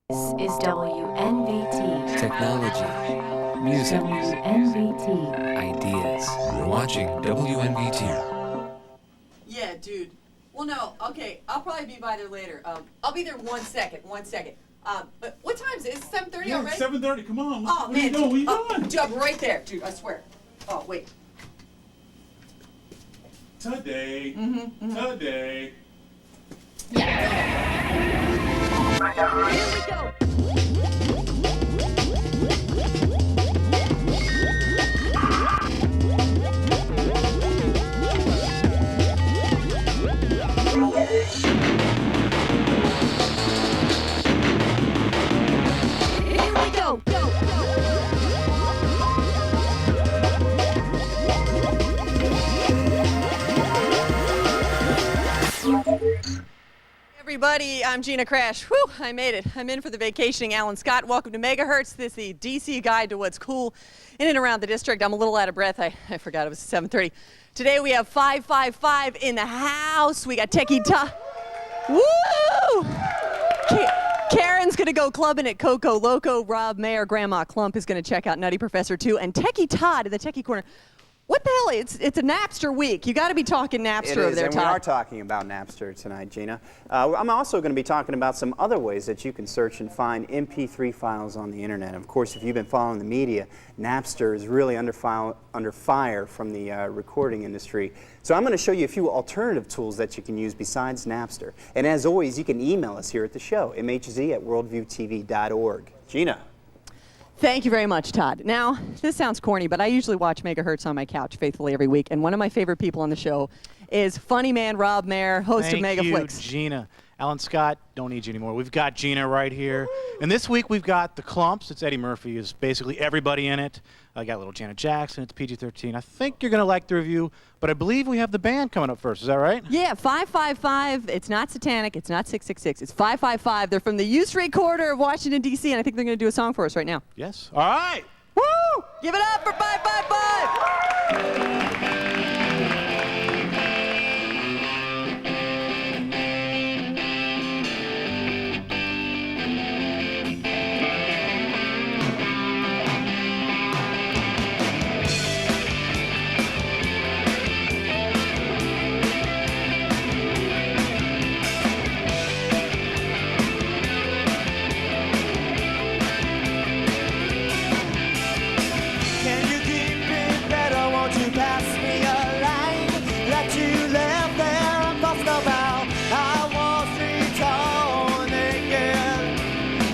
This is WNVT. Technology, music, WNVT. ideas. You're watching WNVT. Yeah, dude. Well, no. Okay, I'll probably be by there later. I'll be there 1 second. 1 second. But what time is it? It's 7:30 Yeah, already? it's 7:30. Come on. Oh, What are you man. doing? What are you doing? Dude, I'm right there, dude. I swear. Oh, wait. Today. Today. Here we go. Here we go. Everybody, I'm Gina Crash. Whew, I made it. I'm in for the vacationing Alan Scott. Welcome to MegaHertz. This is the DC guide to what's cool in and around the district. I'm a little out of breath. I forgot it was 7:30. Today we have 555 in the house. We got Techie Todd. Woo! Karen's going to go clubbing at Coco Loco. Rob Mayer, Grandma Clump is going to check out Nutty Professor 2. And Techie Todd in the Techie Corner. What the hell? It's a Napster week. You got to be talking Napster over there, and Todd. we are talking about Napster tonight, Gina. I'm also going to be talking about some other ways that you can search and find MP3 files on the internet. Of course, if you've been following the media, Napster is really under fire from the recording industry. So I'm going to show you a few alternative tools that you can use besides Napster. And as always, you can email us here at the show, mhz@worldviewtv.org. Gina. Thank you very much, Todd. Now, this sounds corny, but I usually watch MegaHertz on my couch faithfully every week, and one of my favorite people on the show is funny man Rob Mayer, host of Thank you, MegaFlix. Gina. Alan Scott, don't need you anymore. We've got Gina right here. And this week we've got the Clumps. It's Eddie Murphy. Is basically everybody in it. I got little Janet Jackson. It's PG-13. I think you're going to like the review, but I believe we have the band coming up first. Is that right? Yeah, 555. It's not satanic. It's not 666. It's 555. They're from the U Street corridor of Washington, D.C., and I think they're going to do a song for us right now. Yes. All right. Woo! Give it up for 555! Can you keep it better? Won't you pass me a line that you left there and fussed about? I was tall and naked,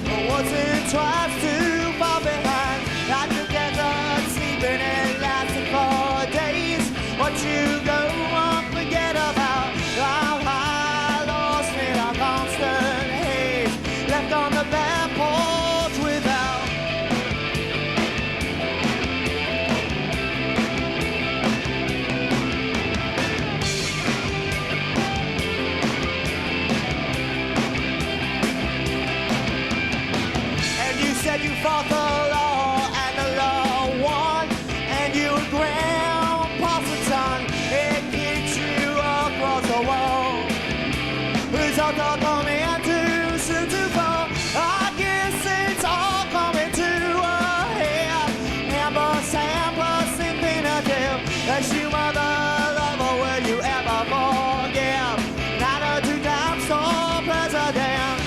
but wasn't twice too far behind. I together sleeping and lasting for days. What you go on, forget about. I lost in a constant haze, left on the back porch without. And you said you fought the law and the law won, and you were grandpa's son. It kicked you across the wall. Results are coming too soon to fall. I guess it's all coming to a head. Amber Sandra simping a tale. As you mother lover, will you ever forgive? Not a two-time store president.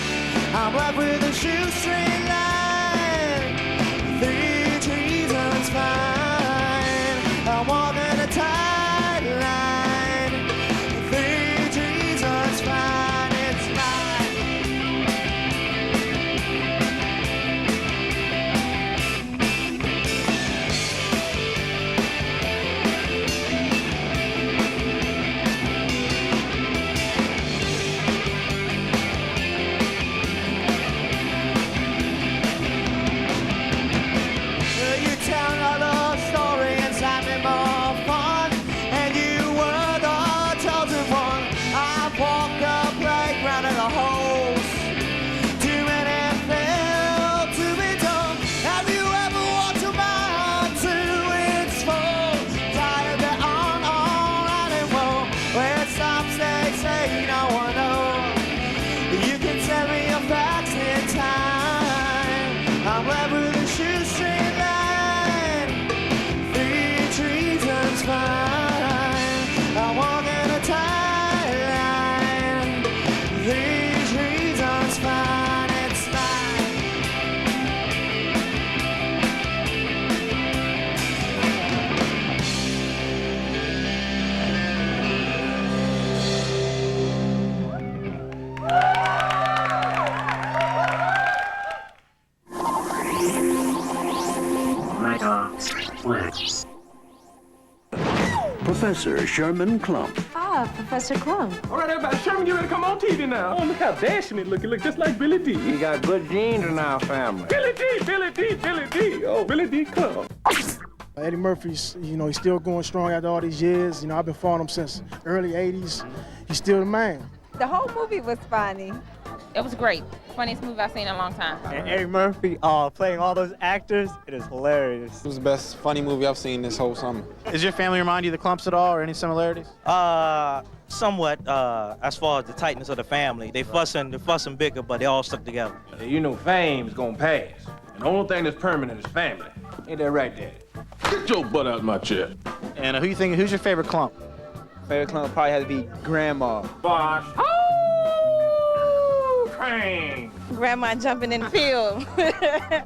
I'm left with a shoestring line. 3 treasons fine. I'm walking a tight line. 3 treasons fine. It's mine. You tell another story and something more fun, and you were the chosen one. I walked the playground in the holes. Too many failed to be done. Have you ever walked a mile to its full? Tired that on and whoa. Where it stops, they say no one knows. You can tell me your facts in time. Professor Sherman Clump. Ah, Professor Clump. All right, everybody, Sherman, get ready to come on TV now. Oh, look how dashing it look. It look just like Billy D. We got good genes in our family. Billy D, Billy D, Billy D. Oh, Billy D Clump. Eddie Murphy's, he's still going strong after all these years. I've been following him since early 80s. He's still the man. The whole movie was funny. It was great. Funniest movie I've seen in a long time. And Eddie Murphy playing all those actors, it is hilarious. It was the best funny movie I've seen this whole summer. Does your family remind you of the Clumps at all, or any similarities? Somewhat, as far as the tightness of the family. They're fussing bigger, but they all stuck together. You know fame's gonna pass. And the only thing that's permanent is family. Ain't that right, Daddy? Get your butt out of my chair. And who's your favorite Clump? Favorite Clump probably had to be Grandma. Bosh. Oh, train. Grandma jumping in the field.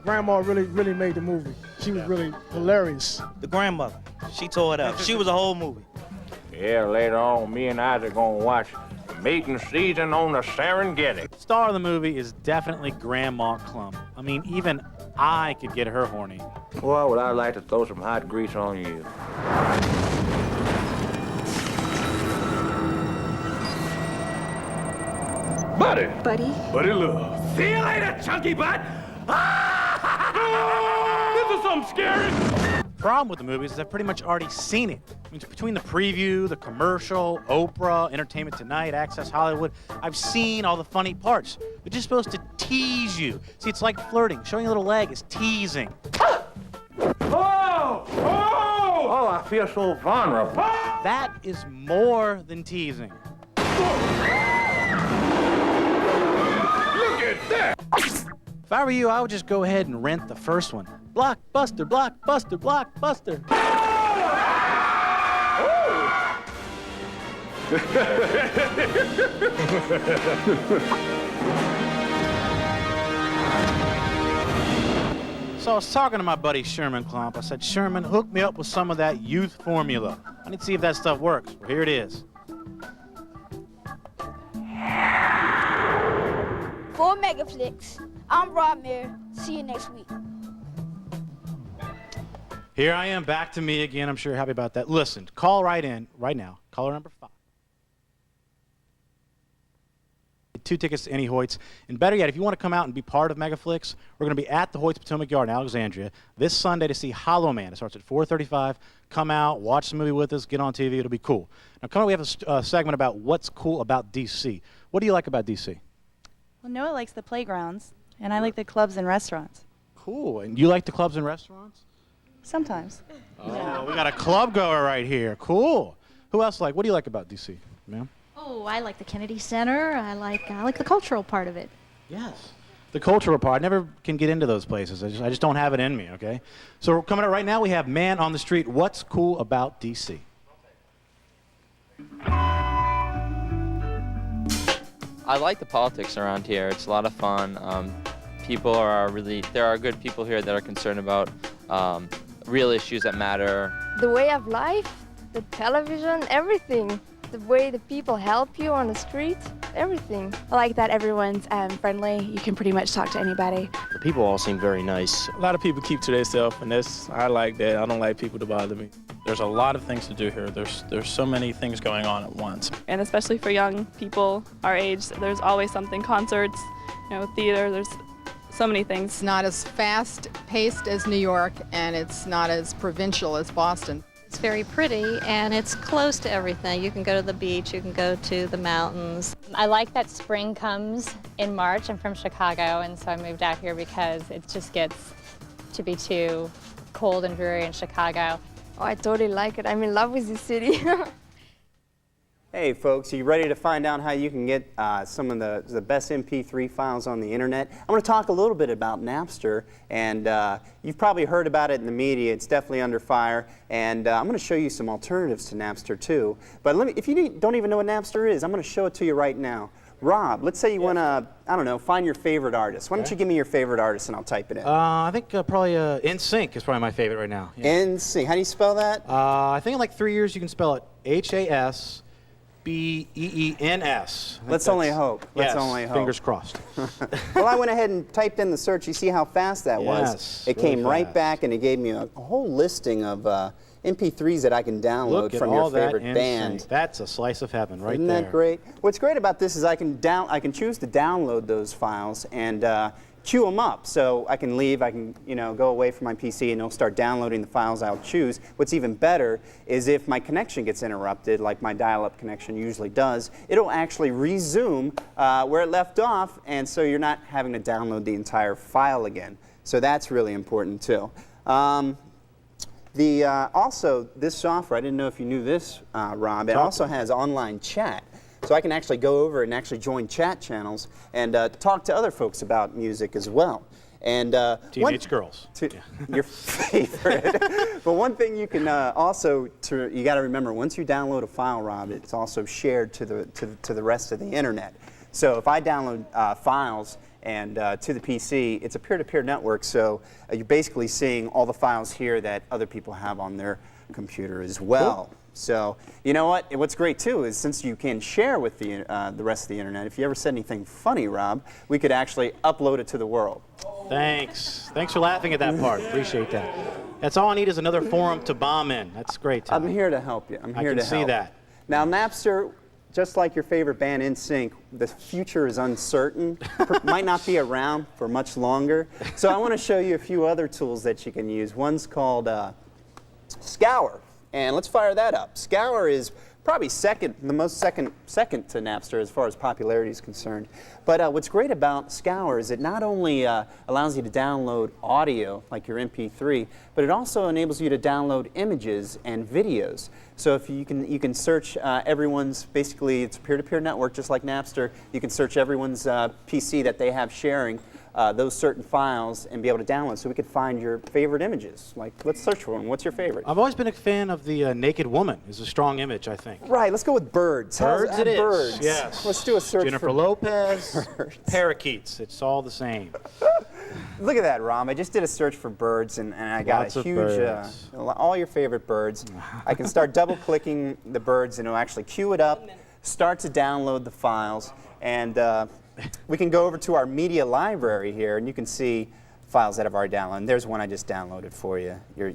Grandma really made the movie. She was really hilarious. The grandmother, she tore it up. She was a whole movie. Yeah, later on, me and Isaac gonna watch mating season on the Serengeti. Star of the movie is definitely Grandma Clump. I mean, even I could get her horny. Well, would I like to throw some hot grease on you? Buddy. Buddy? Buddy love. See you later, chunky butt. This is something scary. Problem with the movie is I've pretty much already seen it. I mean, between the preview, the commercial, Oprah, Entertainment Tonight, Access Hollywood, I've seen all the funny parts. They're just supposed to tease you. See, it's like flirting. Showing a little leg is teasing. Oh, I feel so vulnerable. That is more than teasing. Look at that. If I were you, I would just go ahead and rent the first one. Blockbuster, blockbuster, blockbuster. So I was talking to my buddy Sherman Clump. I said, Sherman, hook me up with some of that youth formula. I need to see if that stuff works. Well, here it is. For Megaflix, I'm Rob Mayer. See you next week. Here I am, back to me again. I'm sure you're happy about that. Listen, call right in, right now. Caller number 5. 2 tickets to any Hoyts. And better yet, if you want to come out and be part of Megaflix, we're going to be at the Hoyts Potomac Yard in Alexandria this Sunday to see Hollow Man. It starts at 4:35. Come out, watch the movie with us, get on TV. It'll be cool. Now, come on, we have a segment about what's cool about D.C. What do you like about D.C.? Well, Noah likes the playgrounds, and I like the clubs and restaurants. Cool. And you like the clubs and restaurants? Sometimes. Oh, we got a club goer right here. Cool. Who else what do you like about D.C., ma'am? Oh, I like the Kennedy Center. I like the cultural part of it. Yes. The cultural part. I never can get into those places. I just don't have it in me, okay? So coming up right now, we have Man on the Street. What's cool about D.C.? I like the politics around here. It's a lot of fun. There are good people here that are concerned about real issues that matter. The way of life, the television, everything. The way the people help you on the street, everything. I like that everyone's friendly. You can pretty much talk to anybody. The people all seem very nice. A lot of people keep to themselves, and I like that. I don't like people to bother me. There's a lot of things to do here. There's so many things going on at once. And especially for young people our age, there's always something, concerts, theater, there's so many things. It's not as fast-paced as New York, and it's not as provincial as Boston. It's very pretty, and it's close to everything. You can go to the beach, you can go to the mountains. I like that spring comes in March. I'm from Chicago, and so I moved out here because it just gets to be too cold and dreary in Chicago. Oh, I totally like it. I'm in love with this city. Hey folks, are you ready to find out how you can get some of the best MP3 files on the internet? I'm going to talk a little bit about Napster, and you've probably heard about it in the media. It's definitely under fire, and I'm going to show you some alternatives to Napster too. But if you don't even know what Napster is, I'm going to show it to you right now. Rob, let's say you want to, I don't know, find your favorite artist. Why don't you give me your favorite artist and I'll type it in. I think probably NSYNC is probably my favorite right now. Yeah. NSYNC. How do you spell that? I think in like 3 years you can spell it HASBYNK. B-E-E-N-S. Let's only hope. Let's Yes, only hope. fingers crossed. Well, I went ahead and typed in the search. You see how fast that was? Yes, It really came right fast. back, and it gave me a whole listing of MP3s that I can download Look at from all your favorite that band. That's a slice of heaven right Isn't there. that great? What's great about this is I can choose to download those files and queue them up. So I can leave, I can go away from my PC, and it'll start downloading the files I'll choose. What's even better is if my connection gets interrupted, like my dial-up connection usually does, it'll actually resume where it left off, and so you're not having to download the entire file again. So that's really important too. Also, this software, I didn't know if you knew this, Rob, it also has online chat. So I can actually go over and actually join chat channels and talk to other folks about music as well. And Teenage girls. Your favorite. But one thing you can you got to remember, once you download a file, Rob, it's also shared to the rest of the internet. So if I download files and to the PC, it's a peer-to-peer network, so you're basically seeing all the files here that other people have on their computer as well. Cool. So you know what? What's great too is since you can share with the rest of the internet, if you ever said anything funny, Rob, we could actually upload it to the world. Thanks. Thanks for laughing at that part. Appreciate that. That's all I need is another forum to bomb in. That's great, Tom. I'm here to help you. I'm here to help. I can see that. Now, Napster, just like your favorite band, NSYNC, the future is uncertain. Might not be around for much longer. So I want to show you a few other tools that you can use. One's called Scour. And let's fire that up. Scour is probably second to Napster as far as popularity is concerned. But what's great about Scour is it not only allows you to download audio like your MP3, but it also enables you to download images and videos. So if you can search everyone's, basically it's a peer-to-peer network just like Napster. You can search everyone's PC that they have sharing those certain files and be able to download, so we could find your favorite images. Like, let's search for one. What's your favorite? I've always been a fan of the naked woman. It's a strong image, I think. Right. Let's go with birds. Birds it is. Birds. Yes. Let's do a search Jennifer for Lopez. Parakeets. It's all the same. Look at that, Rom. I just did a search for birds, and I got Lots a of huge, birds. all your favorite birds. I can start double-clicking the birds, and it'll actually queue it up, start to download the files, and we can go over to our media library here, and you can see files that I've already downloaded. There's one I just downloaded for you, your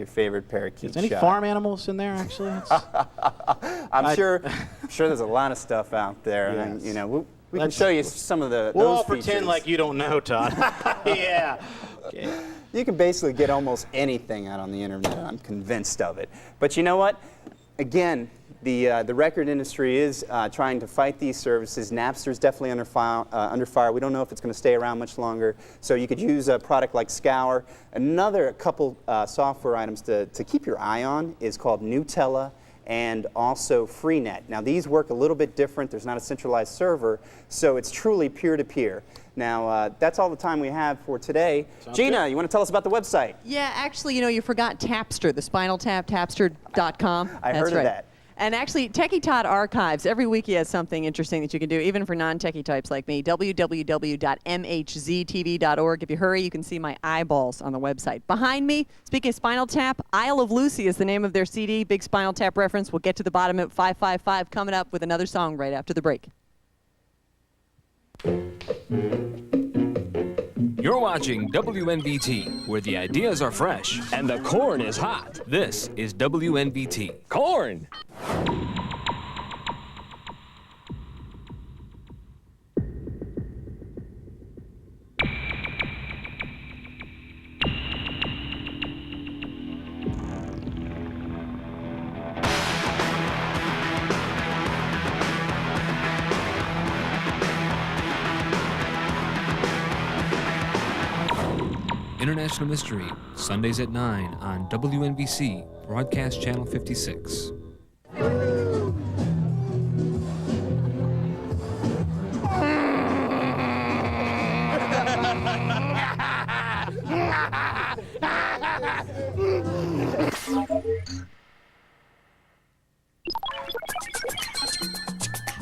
favorite parakeet. Is any farm animals in there, actually? I'm sure there's a lot of stuff out there. Yes. And, we can show you some of the We'll those all pretend features. like you don't know, Todd. Yeah. Okay. You can basically get almost anything out on the internet. I'm convinced of it. But you know what? Again, the record industry is trying to fight these services. Napster's definitely under fire. We don't know if it's going to stay around much longer. So you could use a product like Scour. Another couple software items to keep your eye on is called Nutella and also Freenet. Now these work a little bit different. There's not a centralized server, so it's truly peer-to-peer. Now that's all the time we have for today. Gina, you want to tell us about the website? Yeah, actually, you forgot Tapster, the Spinal Tap, Tapster.com. I heard of that. And actually, Techie Todd archives. Every week he has something interesting that you can do, even for non-techie types like me. www.mhztv.org. If you hurry, you can see my eyeballs on the website. Behind me, speaking of Spinal Tap, Isle of Lucy is the name of their CD. Big Spinal Tap reference. We'll get to the bottom of it. 555 coming up with another song right after the break. You're watching WNVT, where the ideas are fresh and the corn is hot. This is WNVT. Corn! International Mystery, Sundays at 9 on WNBC, Broadcast Channel 56.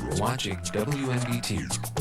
You're watching WNBT.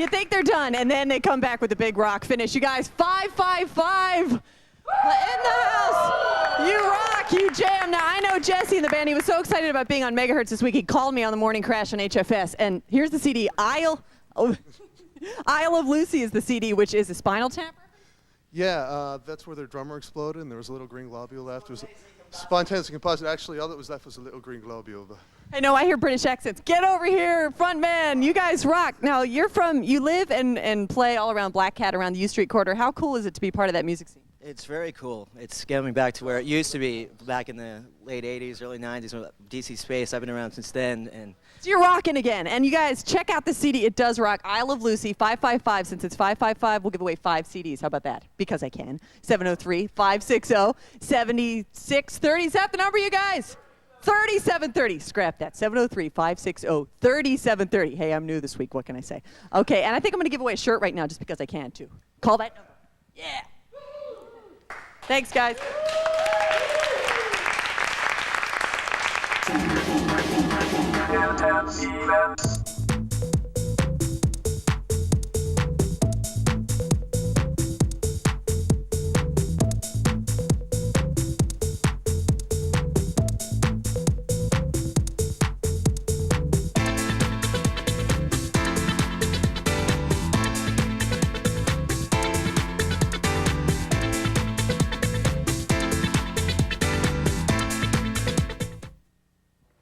You think they're done, and then they come back with a big rock finish. You guys, 555 in the house. You rock, you jam. Now, I know Jesse in the band, he was so excited about being on MegaHertz this week, he called me on the morning crash on HFS, and here's the CD, Isle of Lucy is the CD, which is a Spinal Tap. Yeah, that's where their drummer exploded, and there was a little green globule left. It was spontaneous composite. Actually, all that was left was a little green globule. But I know, I hear British accents. Get over here, front man. You guys rock. Now, you live and play all around Black Cat, around the U Street Quarter. How cool is it to be part of that music scene? It's very cool. It's getting back to where it used to be back in the late 80s, early 90s with DC Space. I've been around since then. And so you're rocking again. And you guys, check out the CD. It does rock. Isle of Lucy, 555. Since it's 555, we'll give away 5 CDs. How about that? Because I can. 703-560-7630. Is that the number, you guys? 3730. Scrap that. 703-560-3730. Hey, I'm new this week. What can I say? Okay, and I think I'm going to give away a shirt right now just because I can, too. Call that number. Yeah. Thanks, guys.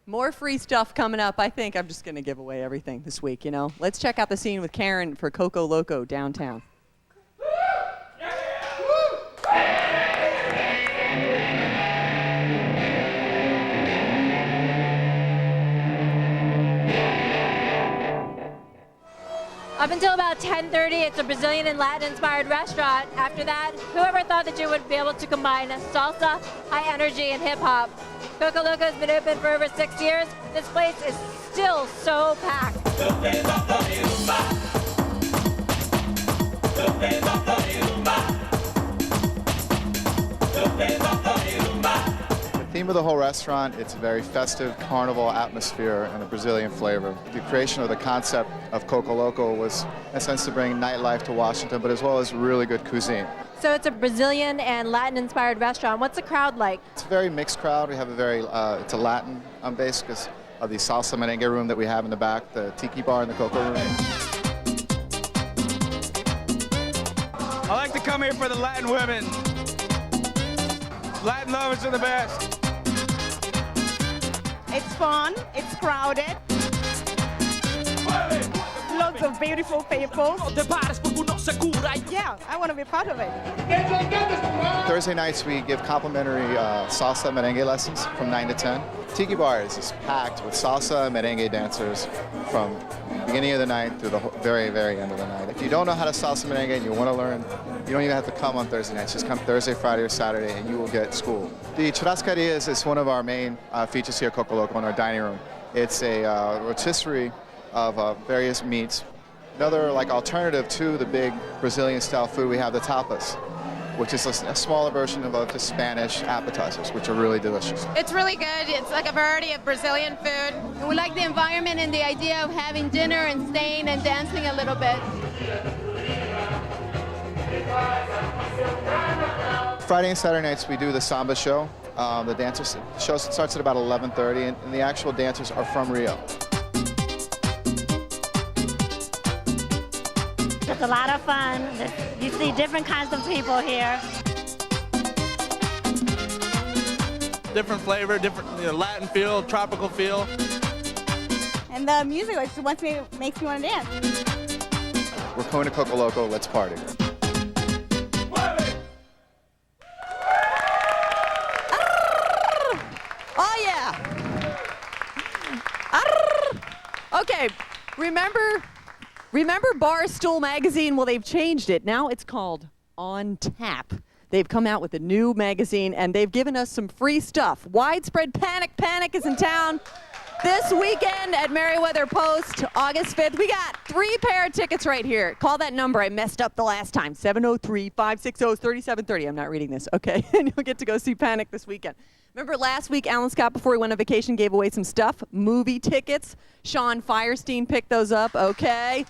More free stuff coming up. I think I'm just going to give away everything this week, you know. Let's check out the scene with Karen for Coco Loco downtown. Up until about 10:30, it's a Brazilian and Latin-inspired restaurant. After that, whoever thought that you would be able to combine salsa, high energy, and hip-hop? Coco Loco has been open for over 6 years. This place is still so packed. The theme of the whole restaurant, it's a very festive carnival atmosphere and a Brazilian flavor. The creation of the concept of Coco Loco was, in a sense, to bring nightlife to Washington, but as well as really good cuisine. So it's a Brazilian and Latin-inspired restaurant. What's the crowd like? It's a very mixed crowd. We have a very, it's a Latin base because of the salsa merengue room that we have in the back, the tiki bar and the coco room. I like to come here for the Latin women. Latin lovers are the best. It's fun, it's crowded. Lots of beautiful people. Yeah, I want to be part of it. Thursday nights we give complimentary salsa merengue lessons from 9 to 10. Tiki Bar is just packed with salsa and merengue dancers from the beginning of the night through the very, very end of the night. If you don't know how to salsa merengue and you want to learn, you don't even have to come on Thursday nights. Just come Thursday, Friday, or Saturday, and you will get school. The churrascaria is one of our main features here at Coco Loco in our dining room. It's a rotisserie of various meats. Another alternative to the big Brazilian-style food, we have the tapas, which is a smaller version of the Spanish appetizers, which are really delicious. It's really good. It's like a variety of Brazilian food. We like the environment and the idea of having dinner and staying and dancing a little bit. Friday and Saturday nights we do the samba show. The show starts at about 11:30, and the actual dancers are from Rio. It's a lot of fun. You see different kinds of people here. Different flavor, different Latin feel, tropical feel. And the music makes me want to dance. We're going to Coco Loco, let's party. Oh, yeah. Okay, remember Barstool Magazine? Well, they've changed it. Now it's called On Tap. They've come out with a new magazine, and they've given us some free stuff. Widespread Panic. Panic is in town this weekend at Merriweather Post, August 5th. We got 3 pair of tickets right here. Call that number. I messed up the last time. 703-560-3730. I'm not reading this, okay? And you'll get to go see Panic this weekend. Remember last week, Alan Scott, before he went on vacation, gave away some stuff, movie tickets. Sean Firestein picked those up, okay?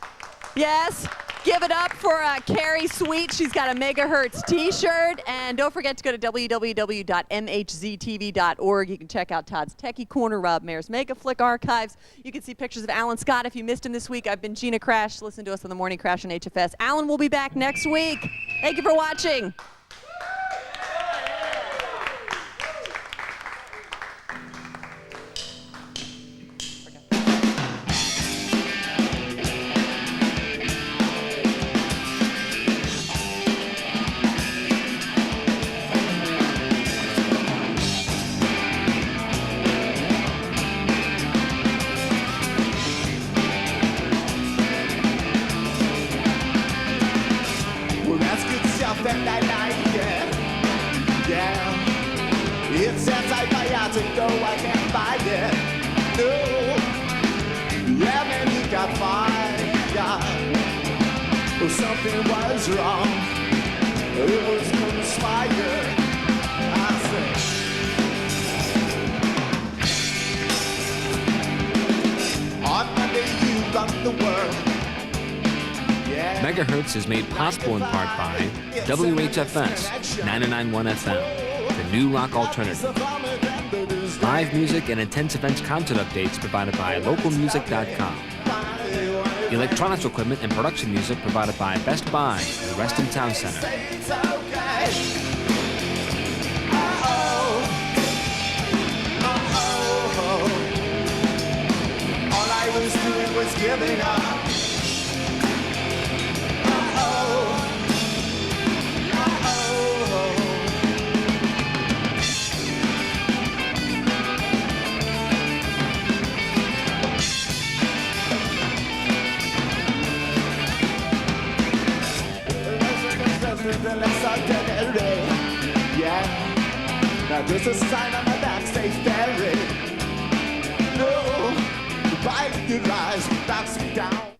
Yes. Give it up for Carrie Sweet. She's got a MegaHertz t-shirt. And don't forget to go to www.mhztv.org. You can check out Todd's Techie Corner, Rob Mayer's Mega Flick archives. You can see pictures of Alan Scott if you missed him this week. I've been Gina Crash. Listen to us on the Morning Crash on HFS. Alan will be back next week. Thank you for watching. That night, yeah. It's antibiotic, though I can't buy it. No, yeah, man, you got fired. Oh, something was wrong. It was conspired. I said, on Monday you got the world. MegaHertz is made possible in part by WHFS 99.1 FM, the new rock alternative. Live music and intense events content updates provided by localmusic.com. Electronics equipment and production music provided by Best Buy and Reston Town Center. All I was doing was giving up. Yeah, now there's a sign on my back, say ferry. No, bite your eyes, knocks me down.